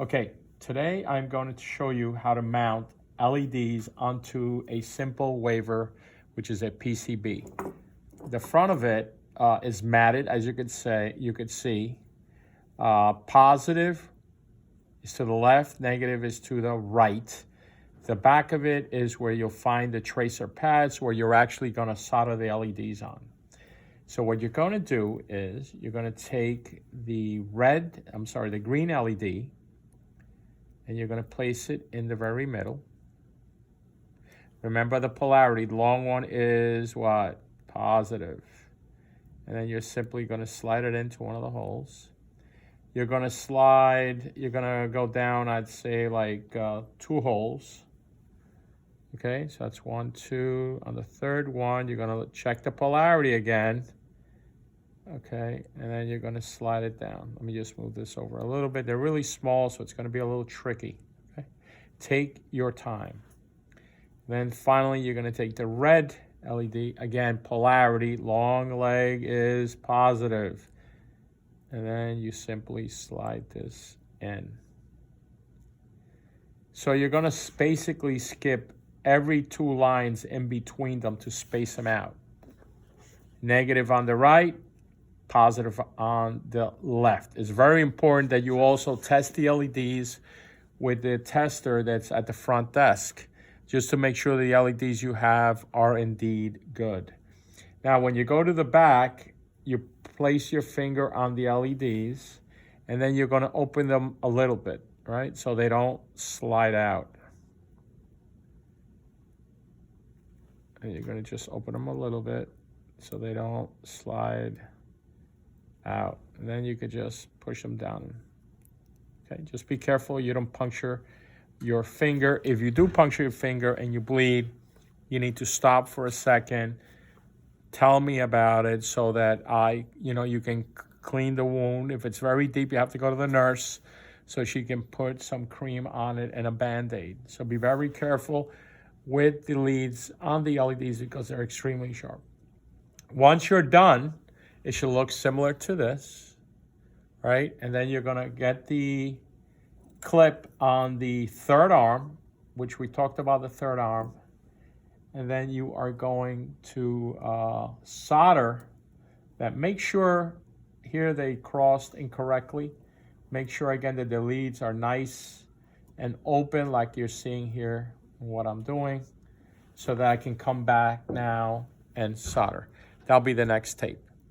Okay, today I'm going to show you how to mount LEDs onto a simple waver, which is a PCB. The front of it is matted, as you could see. Positive is to the left, negative is to the right. The back of it is where you'll find the tracer pads where you're actually going to solder the LEDs on. So what you're going to do is you're going to take the green LED, and you're going to place it in the very middle. Remember the polarity. The long one is what? Positive. And then you're simply going to slide it into one of the holes. You're going to go down, I'd say, like 2 holes. Okay, so that's 1, 2. On the third one, you're going to check the polarity again. Okay, and then you're going to slide it down. Let me just move this over a little bit. They're really small, so it's going to be a little tricky. Okay, take your time. Then finally, you're going to take the red LED. Again, polarity, long leg is positive. And then you simply slide this in. So you're going to basically skip every 2 lines in between them to space them out. Negative on the right, positive on the left. It's very important that you also test the LEDs with the tester that's at the front desk, just to make sure the LEDs you have are indeed good. Now, when you go to the back, you place your finger on the LEDs, and then you're going to open them a little bit, right? So they don't slide out. And you're going to just open them a little bit so they don't slide out. And then you could just push them down. Okay, just be careful you don't puncture your finger. If you do puncture your finger and you bleed, you need to stop for a second. Tell me about it so that you can clean the wound. If it's very deep, you have to go to the nurse so she can put some cream on it and a Band-Aid. So be very careful with the leads on the LEDs because they're extremely sharp. Once you're done, it should look similar to this, right? And then you're gonna get the clip on the third arm, which we talked about the third arm. And then you are going to solder that. Make sure here they crossed incorrectly. Make sure again that the leads are nice and open like you're seeing here what I'm doing, so that I can come back now and solder. That'll be the next tape.